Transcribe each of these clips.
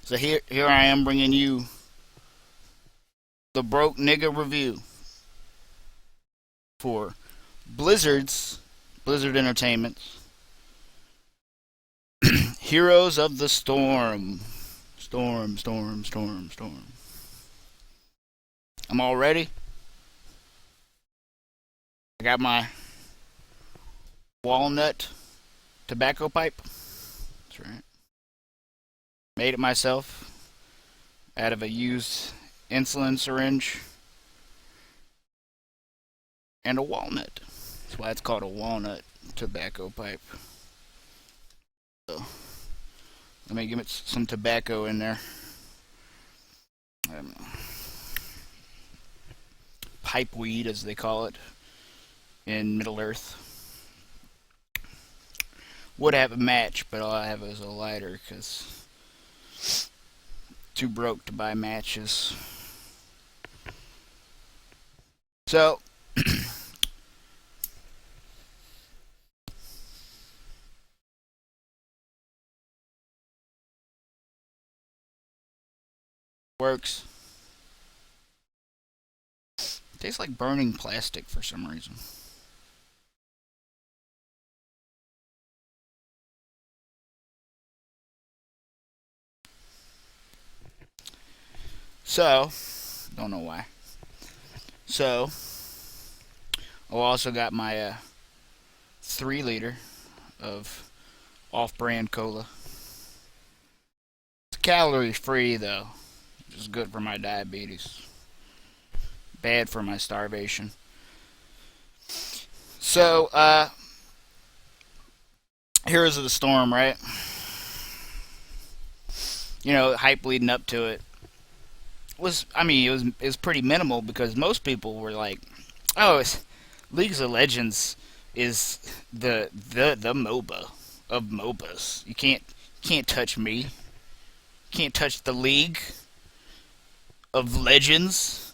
So here I am bringing you the broke nigga review for Blizzard Entertainment's Heroes of the Storm. Storm. I'm all ready. I got my walnut tobacco pipe. That's right. Made it myself out of a used insulin syringe and a walnut. That's why it's called a walnut tobacco pipe. So, let me give it some tobacco in there. Pipe weed, as they call it in Middle Earth. Would have a match, but all I have is a lighter because too broke to buy matches. So, works. Tastes like burning plastic for some reason. So, don't know why. So, I also got my 3 liter of off-brand cola. It's calorie free though, which is good for my diabetes. Bad for my starvation. So, Heroes of the Storm, right? You know, hype leading up to it it was pretty minimal because most people were like, "Oh, it's League of Legends is the MOBA of MOBAs. You can't touch me. Can't touch the League of Legends."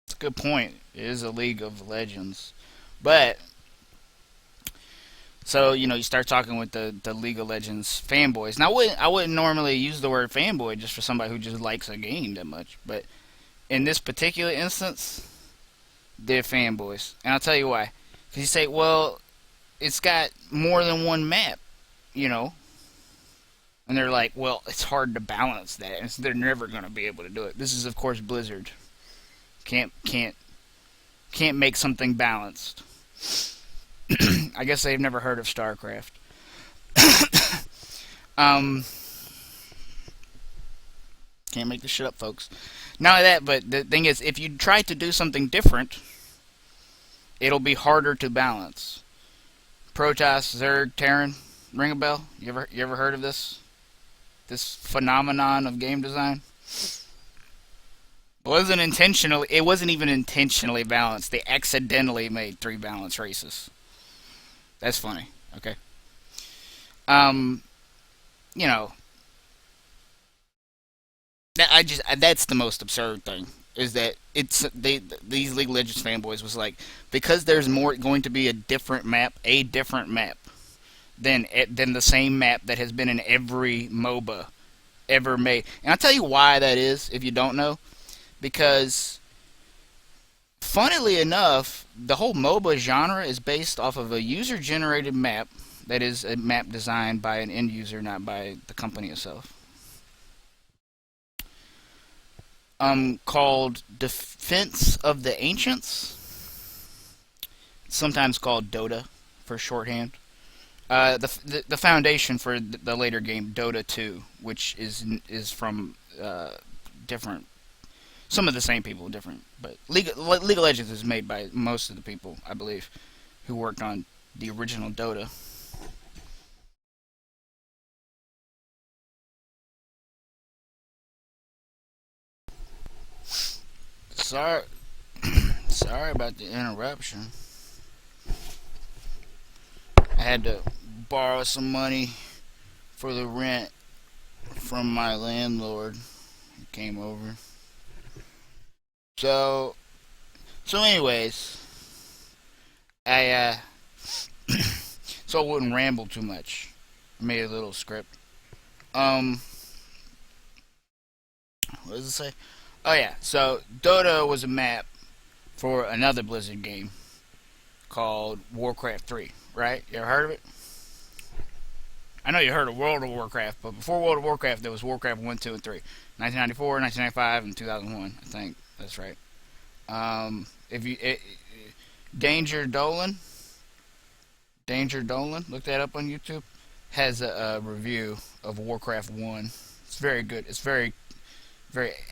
It's a good point. It is a League of Legends, but so you start talking with the League of Legends fanboys. Now I wouldn't normally use the word fanboy just for somebody who just likes a game that much, but in this particular instance, they're fanboys, and I'll tell you why. Because you say, well, it's got more than one map, you know, and they're like, well, it's hard to balance that, and so they're never going to be able to do it. This is, of course, Blizzard. Can't make something balanced. I guess they've never heard of StarCraft. um, can't make this shit up, folks. Not only that, but the thing is, if you try to do something different, it'll be harder to balance. Protoss, Zerg, Terran, ring a bell? You ever heard of this phenomenon of game design? It wasn't even intentionally balanced. They accidentally made 3 balanced races. That's funny. Okay. Um, you know, that's the most absurd thing is that these League of Legends fanboys was like, because there's more going to be a different map than the same map that has been in every MOBA ever made. And I'll tell you why that is if you don't know, because funnily enough, the whole MOBA genre is based off of a user-generated map that is a map designed by an end user, not by the company itself. Called Defense of the Ancients, sometimes called Dota for shorthand. The foundation for the later game Dota 2, which is from different, some of the same people, different, but League of Legends is made by most of the people, I believe, who worked on the original Dota. Sorry, sorry about the interruption. I had to borrow some money for the rent from my landlord who came over. So, anyways, I so I wouldn't ramble too much. I made a little script. Um, what does it say? Oh yeah, so Dota was a map for another Blizzard game called Warcraft 3, right? You ever heard of it? I know you heard of World of Warcraft, but before World of Warcraft, there was Warcraft 1, 2, and 3. 1994, 1995, and 2001, I think. That's right. If you Danger Dolan, Danger Dolan, look that up on YouTube. Has a review of Warcraft 1. It's very good. It's very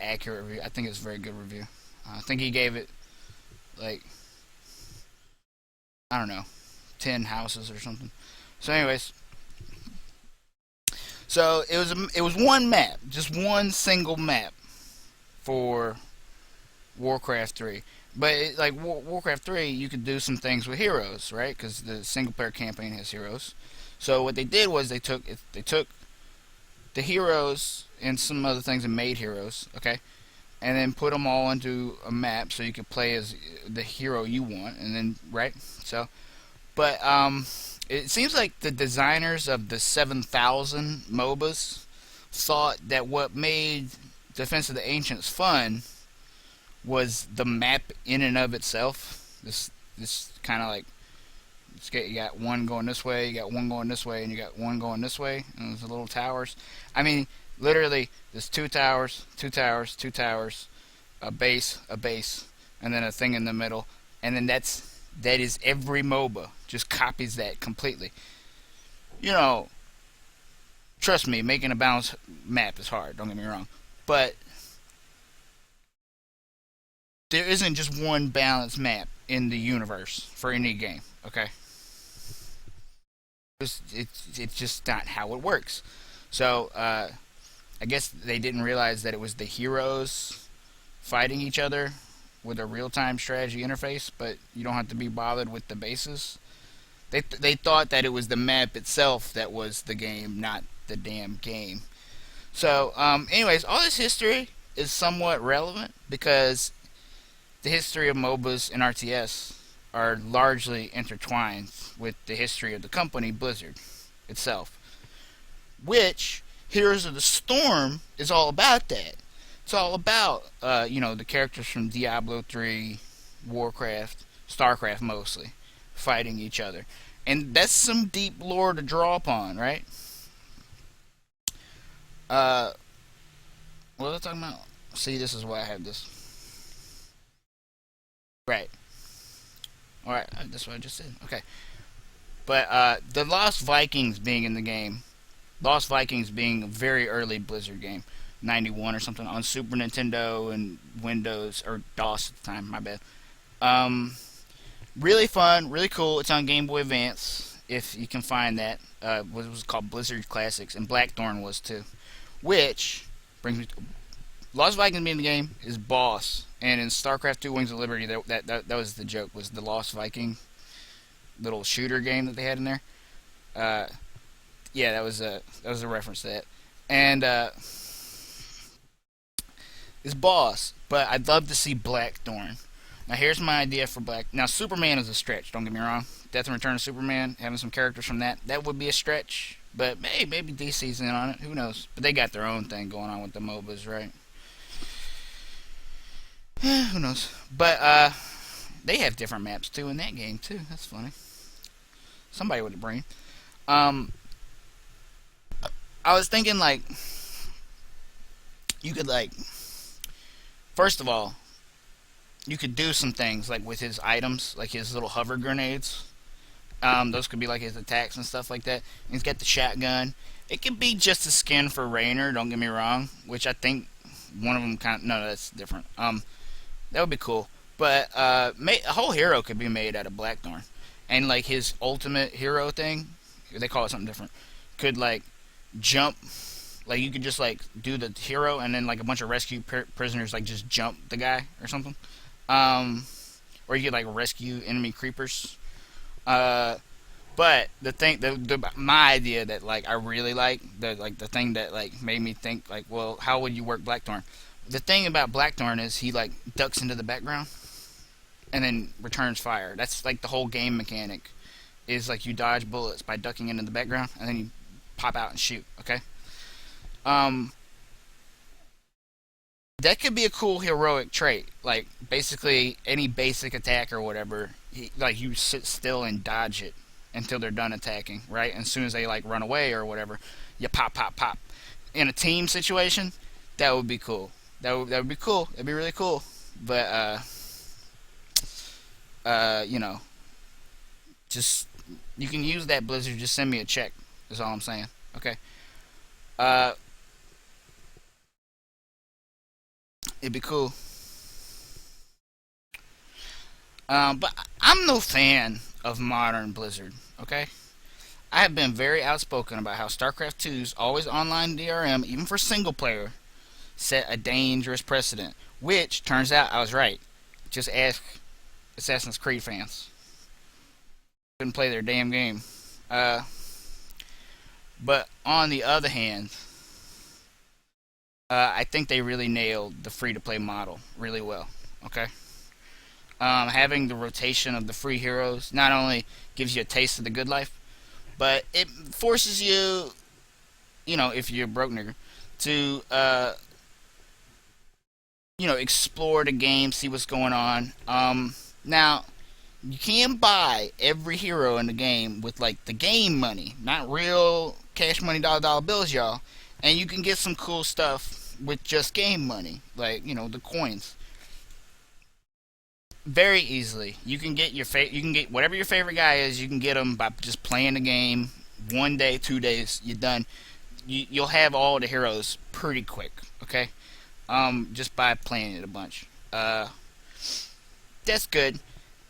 accurate review. I think it's a very good review. I think he gave it like I don't know, 10 houses or something. So, anyways, so it was one map, just one single map for Warcraft 3. But like Warcraft 3, you could do some things with heroes, right? Because the single player campaign has heroes. So what they did was they took the heroes and some other things and made heroes, okay, and then put them all into a map so you could play as the hero you want, and then right. So, but it seems like the designers of the 7,000 MOBAs thought that what made Defense of the Ancients fun was the map in and of itself. This kind of like you got one going this way, you got one going this way, and you got one going this way, and there's the little towers. I mean, literally, there's two towers, two towers, two towers, a base, and then a thing in the middle, and then that is every MOBA just copies that completely. You know, trust me, making a balanced map is hard. Don't get me wrong, but there isn't just one balanced map in the universe for any game. Okay, it's just not how it works. So I guess they didn't realize that it was the heroes fighting each other with a real-time strategy interface, but you don't have to be bothered with the bases. They thought that it was the map itself that was the game, not the damn game. So, anyways, all this history is somewhat relevant because the history of MOBAs and RTS are largely intertwined with the history of the company Blizzard itself, which Heroes of the Storm is all about that. It's all about the characters from Diablo 3, Warcraft, Starcraft mostly fighting each other, and that's some deep lore to draw upon, right? What was I talking about? See, this is why I have this. Right. All right. That's what I just said. Okay. But the Lost Vikings being in the game, Lost Vikings being a very early Blizzard game, 91 or something on Super Nintendo and Windows or DOS at the time. My bad. Um, Really fun, really cool. It's on Game Boy Advance if you can find that. What was called Blizzard Classics, and Blackthorn was too. Which brings me to Lost Vikings being in the game is boss, and in StarCraft 2: Wings of Liberty, that was the joke, was the Lost Viking little shooter game that they had in there. Uh, yeah, that was a reference to that, and it's boss. But I'd love to see Blackthorn. Now here's my idea for Black. Now Superman is a stretch. Don't get me wrong. Death and Return of Superman, having some characters from that would be a stretch. But hey, maybe DC's in on it. Who knows? But they got their own thing going on with the MOBAs, right? Who knows? But they have different maps too in that game too. That's funny. Somebody with a brain. Um, I was thinking like you could like first of all you could do some things like with his items, like his little hover grenades. Those could be like his attacks and stuff like that. And he's got the shotgun. It could be just a skin for Raynor. Don't get me wrong. Which I think one of them kind of no, that's different. That would be cool. But a whole hero could be made out of Blackthorn, and like his ultimate hero thing, they call it something different. Could like jump. Like you could just like do the hero, and then like a bunch of rescue prisoners like just jump the guy or something. Um, or you could like rescue enemy creepers. Uh, but my idea that like I really like the thing that like made me think like, well, how would you work Blackthorn? The thing about Blackthorn is he like ducks into the background and then returns fire. That's like the whole game mechanic. Is like you dodge bullets by ducking into the background and then you pop out and shoot. Okay. Um, that could be a cool heroic trait. Like basically any basic attack or whatever, like you sit still and dodge it until they're done attacking, right? And as soon as they like run away or whatever, you pop, pop, pop. In a team situation, that would be cool. That would be cool. That'd be really cool. But you know, just you can use that Blizzard. Just send me a check. That's all I'm saying. Okay. Uh, it'd be cool. But I'm no fan of modern Blizzard. Okay. I have been very outspoken about how StarCraft 2's always online DRM, even for single player, set a dangerous precedent. Which turns out I was right. Just ask Assassin's Creed fans. Couldn't play their damn game. Uh, but on the other hand, I think they really nailed the free to play model really well. Okay. Having the rotation of the free heroes not only gives you a taste of the good life, but it forces you, if you're a broke nigger, to explore the game, see what's going on. Now you can buy every hero in the game with like the game money, not real cash money, dollar bills, y'all, and you can get some cool stuff with just game money, like the coins. Very easily, you can get whatever your favorite guy is. You can get them by just playing the game. 1 day, 2 days, you're done. You'll have all the heroes pretty quick. Okay, just by playing it a bunch. That's good.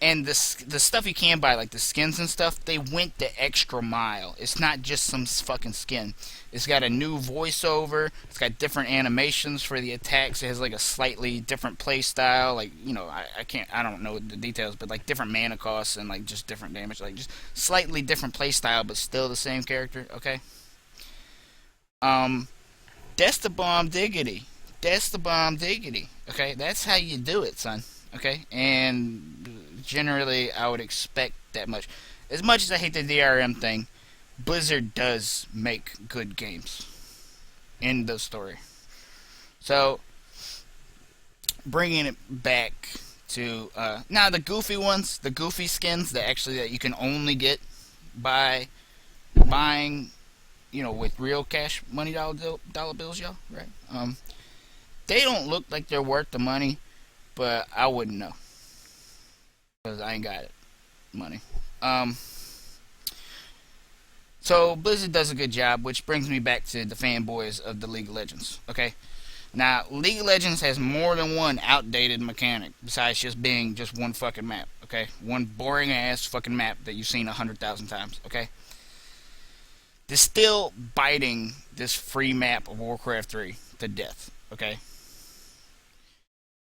And the stuff you can buy, like the skins and stuff, they went the extra mile. It's not just some fucking skin. It's got a new voiceover. It's got different animations for the attacks. It has like a slightly different play style. Like I don't know the details, but like different mana costs and like just different damage. Like just slightly different play style, but still the same character. Okay. Um, that's the bomb diggity. That's the bomb diggity. Okay, that's how you do it, son. Okay, and generally I would expect that much. As much as I hate the DRM thing, Blizzard does make good games. End of story. So, bringing it back to now the goofy ones, the goofy skins that you can only get by buying, with real cash money dollar bills, y'all, right? They don't look like they're worth the money, but I wouldn't know because I ain't got it money. Um, so Blizzard does a good job, which brings me back to the fanboys of the League of Legends. Okay, now League of Legends has more than one outdated mechanic besides just being just one fucking map. Okay, one boring ass fucking map that you've seen 100,000 times. Okay, they're still biting this free map of Warcraft 3 to death. Okay,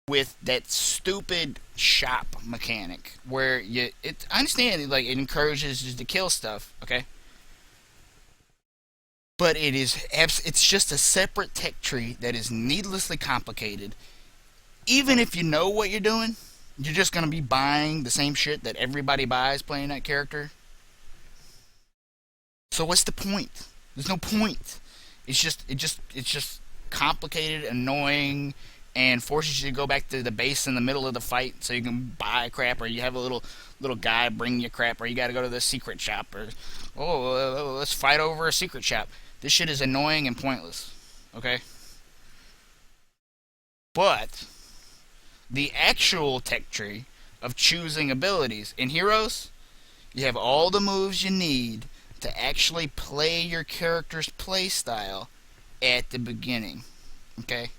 with that stupid shop mechanic where I understand like it encourages you to kill stuff, okay, but it's just a separate tech tree that is needlessly complicated. Even if you know what you're doing, you're just gonna be buying the same shit that everybody buys playing that character. So what's the point? There's no point. It's just complicated, annoying, and forces you to go back to the base in the middle of the fight so you can buy crap, or you have a little guy bring you crap, or you got to go to the secret shop, or let's fight over a secret shop. This shit is annoying and pointless. Okay, but the actual tech tree of choosing abilities in Heroes, you have all the moves you need to actually play your character's playstyle at the beginning. Okay.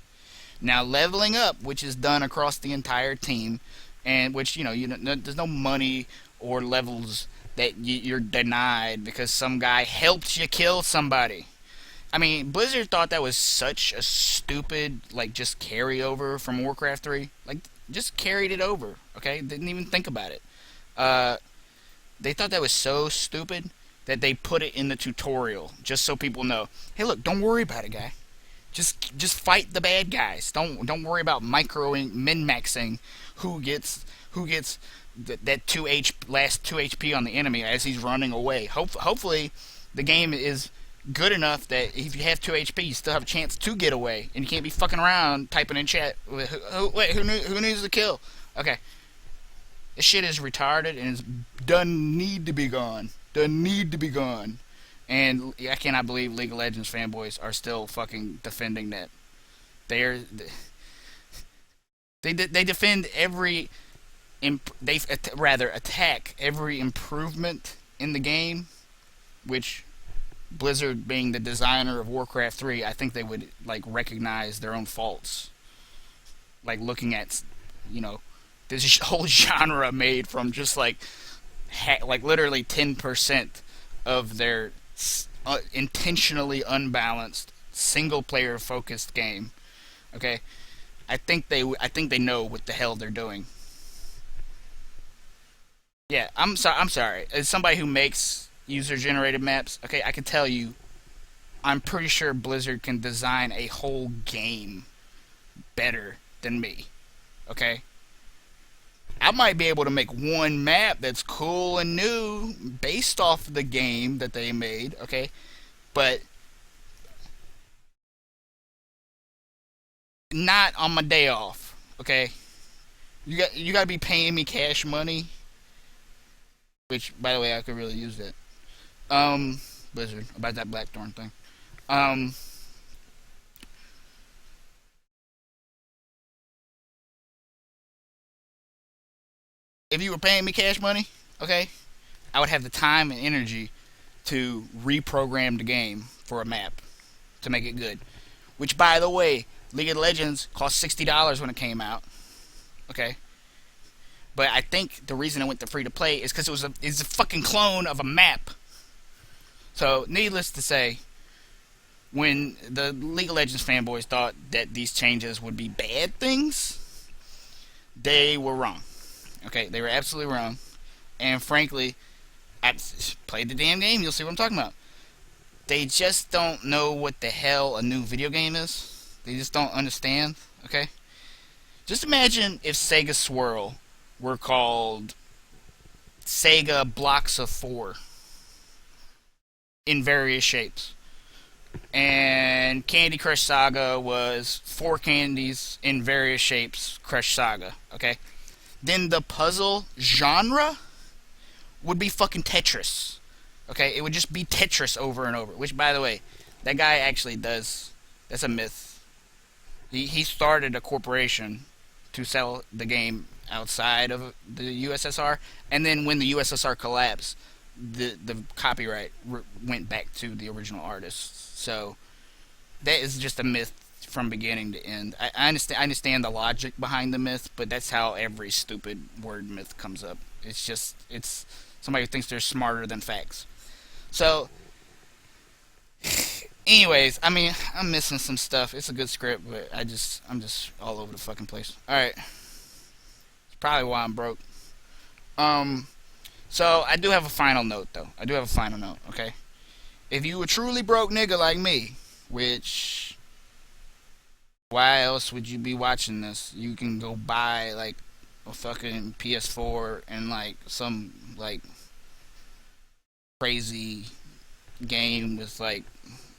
Now leveling up, which is done across the entire team, and which there's no money or levels that you're denied because some guy helped you kill somebody. I mean, Blizzard thought that was such a stupid like just carryover from Warcraft 3. Like just carried it over. Okay, didn't even think about it. Uh, they thought that was so stupid that they put it in the tutorial just so people know. Hey, look, don't worry about it, guy. Just fight the bad guys. Don't worry about microing, min maxing who gets that last 2 HP on the enemy as he's running away. Hopefully, the game is good enough that if you have 2 HP, you still have a chance to get away, and you can't be fucking around typing in chat. Who needs the kill? Okay, this shit is retarded and it's done need to be gone. Done need to be gone. And I cannot believe League of Legends fanboys are still fucking defending that. They're they defend every they rather attack every improvement in the game, which Blizzard being the designer of Warcraft 3, I think they would like recognize their own faults. Like looking at, you know, this whole genre made from just like literally 10% of their intentionally unbalanced single player focused game. Okay, I think they know what the hell they're doing. Yeah, I'm sorry. As somebody who makes user generated maps, okay, I can tell you, I'm pretty sure Blizzard can design a whole game better than me. Okay, I might be able to make one map that's cool and new based off the game that they made. Okay, but not on my day off. Okay, you got to be paying me cash money, which by the way I could really use that. Um, Blizzard about that Blackthorn thing. Um, if you were paying me cash money, okay, I would have the time and energy to reprogram the game for a map to make it good. Which, by the way, League of Legends cost $60 when it came out. Okay, but I think the reason it went to free to play is because it's a fucking clone of a map. So, needless to say, when the League of Legends fanboys thought that these changes would be bad things, they were wrong. Okay, they were absolutely wrong. And frankly, I played the damn game. You'll see what I'm talking about. They just don't know what the hell a new video game is. They just don't understand. Okay, just imagine if Sega Swirl were called Sega Blocks of Four in various shapes, and Candy Crush Saga was four candies in various shapes. Crush Saga. Okay, then the puzzle genre would be fucking Tetris. Okay, it would just be Tetris over and over. Which, by the way, that guy actually does. That's a myth. He started a corporation to sell the game outside of the USSR, and then when the USSR collapsed, the copyright went back to the original artists. So that is just a myth from beginning to end. I understand the logic behind the myth, but that's how every stupid word myth comes up. It's somebody who thinks they're smarter than facts. So, anyways, I mean, I'm missing some stuff. It's a good script, but I'm just all over the fucking place. All right, it's probably why I'm broke. Um, so I do have a final note, though. I do have a final note. Okay, if you a truly broke nigga like me, which why else would you be watching this? You can go buy like a fucking PS4 and like some like crazy game with like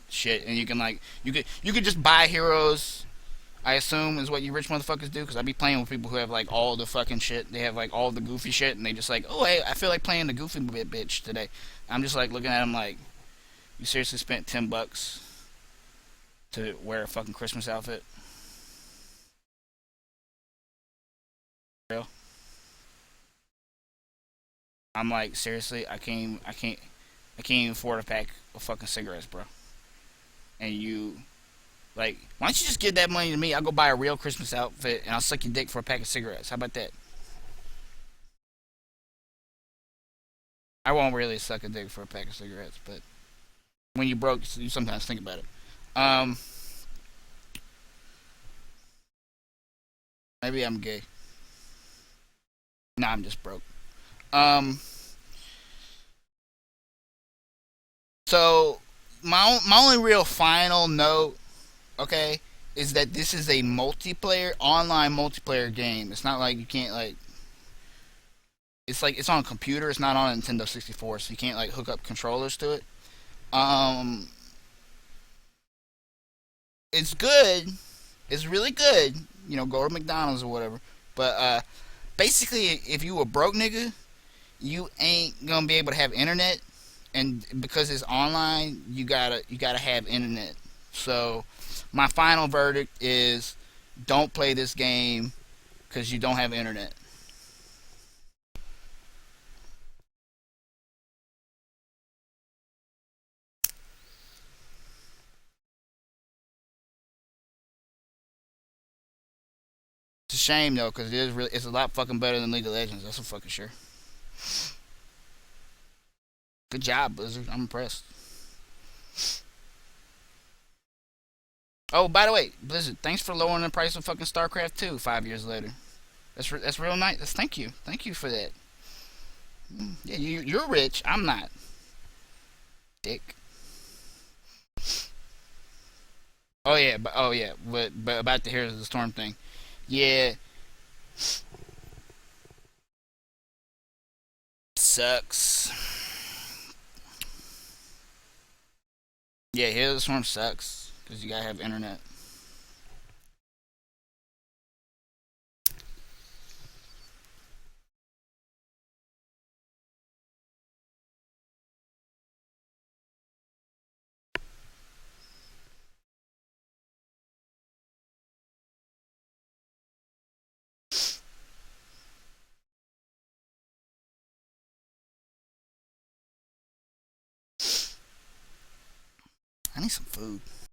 shit, and you can like you could just buy heroes. I assume is what you rich motherfuckers do, because I be playing with people who have like all the fucking shit. They have like all the goofy shit, and they just like, oh hey, I feel like playing the goofy bit bitch today. I'm just like looking at them like, you seriously spent $10 to wear a fucking Christmas outfit? Real? I'm like seriously, I can't even afford a pack of fucking cigarettes, bro. And you like, why don't you just give that money to me? I'll go buy a real Christmas outfit and I'll suck your dick for a pack of cigarettes. How about that? I won't really suck a dick for a pack of cigarettes, but when you broke, you sometimes think about it. Um, Maybe I'm gay. Nah, I'm just broke. Um, so my only real final note, okay, is that this is a multiplayer online multiplayer game. It's not like you can't like. It's like it's on a computer. It's not on a Nintendo 64, so you can't like hook up controllers to it. Um, it's good. It's really good. You know, go to McDonald's or whatever. But basically, if you a broke nigga, you ain't gonna be able to have internet, and because it's online, you gotta have internet. So, my final verdict is, don't play this game because you don't have internet. It's a shame though, because it's a lot fucking better than League of Legends. That's for fucking sure. Good job, Blizzard. I'm impressed. Oh, by the way, Blizzard, thanks for lowering the price of fucking StarCraft 2 5 years later. That's real nice. Thank you for that. Yeah, you're rich. I'm not. Dick. Oh yeah, but about the Heroes of the Storm thing. Yeah, sucks. Yeah, Heroes of the Storm sucks because you gotta have internet. I need some food.